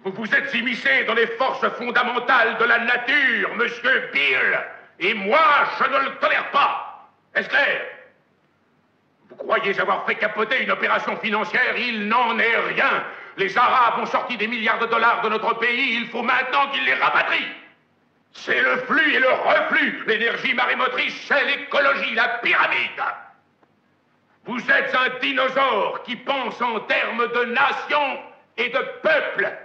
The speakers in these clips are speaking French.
Vous vous êtes immiscé dans les forces fondamentales de la nature, monsieur Bill. Et moi, je ne le tolère pas. Est-ce clair? Vous croyez avoir fait capoter une opération financière? Il n'en est rien. Les Arabes ont sorti des milliards de dollars de notre pays. Il faut maintenant qu'ils les rapatrient. C'est le flux et le reflux. L'énergie marémotrice, c'est l'écologie, la pyramide. Vous êtes un dinosaure qui pense en termes de nation et de peuple.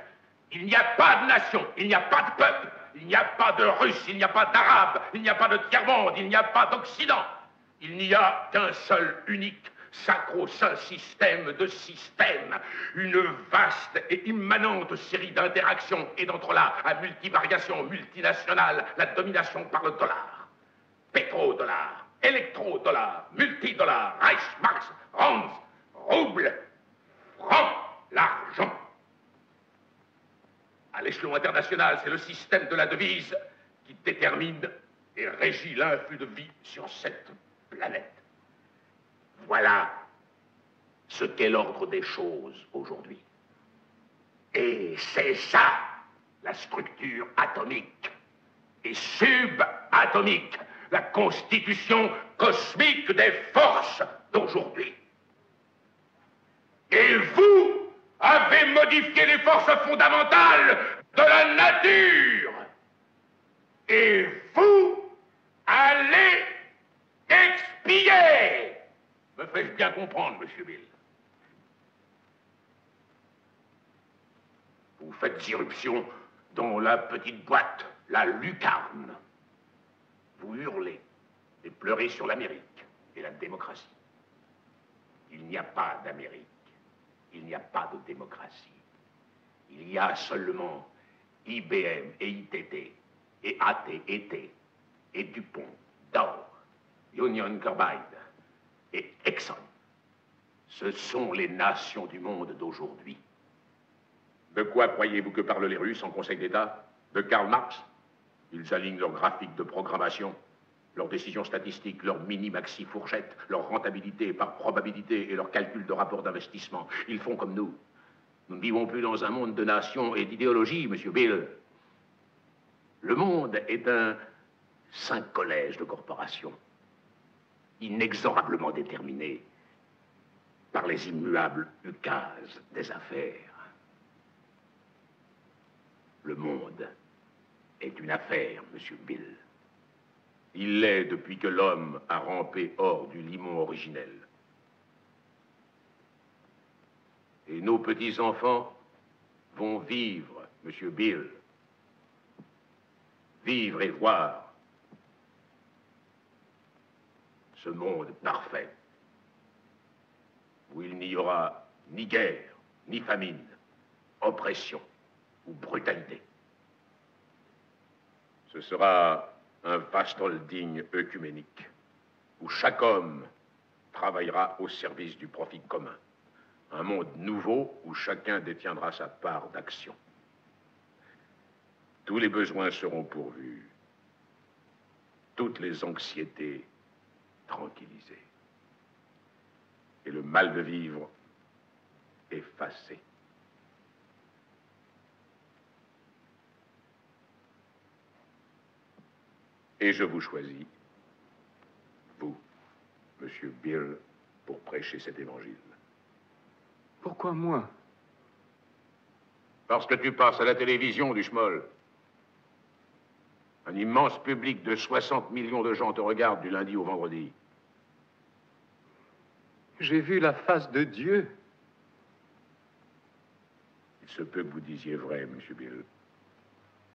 Il n'y a pas de nation, il n'y a pas de peuple, il n'y a pas de Russe, il n'y a pas d'Arabe, il n'y a pas de tiers-monde, il n'y a pas d'Occident. Il n'y a qu'un seul, unique, sacro-saint système de systèmes. Une vaste et immanente série d'interactions et d'entrelacs à multivariation multinationale, la domination par le dollar. Pétrodollar, électrodollar, multidollar, Reichsmarks, rands, roubles, francs, l'argent. À l'échelon international, c'est le système de la devise qui détermine et régit l'influx de vie sur cette planète. Voilà ce qu'est l'ordre des choses aujourd'hui. Et c'est ça, la structure atomique et subatomique, la constitution cosmique des forces d'aujourd'hui. Et vous avez modifié les forces fondamentales de la nature. Et vous allez expier. Me fais-je bien comprendre, monsieur Bill? Vous faites irruption dans la petite boîte, la lucarne. Vous hurlez et pleurez sur l'Amérique et la démocratie. Il n'y a pas d'Amérique. Il n'y a pas de démocratie. Il y a seulement IBM et ITT et AT&T et DuPont, Dow, Union Carbide et Exxon. Ce sont les nations du monde d'aujourd'hui. De quoi croyez-vous que parlent les Russes en Conseil d'État? De Karl Marx? Ils alignent leurs graphiques de programmation, leurs décisions statistiques, leurs mini-maxi fourchettes, leur rentabilité par probabilité et leurs calculs de rapport d'investissement. Ils font comme nous. Nous ne vivons plus dans un monde de nations et d'idéologies, monsieur Bill. Le monde est un saint collège de corporations, inexorablement déterminé par les immuables ukases des affaires. Le monde est une affaire, monsieur Bill. Il l'est depuis que l'homme a rampé hors du limon originel. Et nos petits-enfants vont vivre, monsieur Bill. Vivre et voir ce monde parfait où il n'y aura ni guerre, ni famine, oppression ou brutalité. Ce sera un vaste holding œcuménique où chaque homme travaillera au service du profit commun. Un monde nouveau où chacun détiendra sa part d'action. Tous les besoins seront pourvus, toutes les anxiétés tranquillisées et le mal de vivre effacé. Et je vous choisis, vous, monsieur Bill, pour prêcher cet évangile. Pourquoi moi? Parce que tu passes à la télévision, du schmoll. Un immense public de 60 millions de gens te regarde du lundi au vendredi. J'ai vu la face de Dieu. Il se peut que vous disiez vrai, monsieur Bill.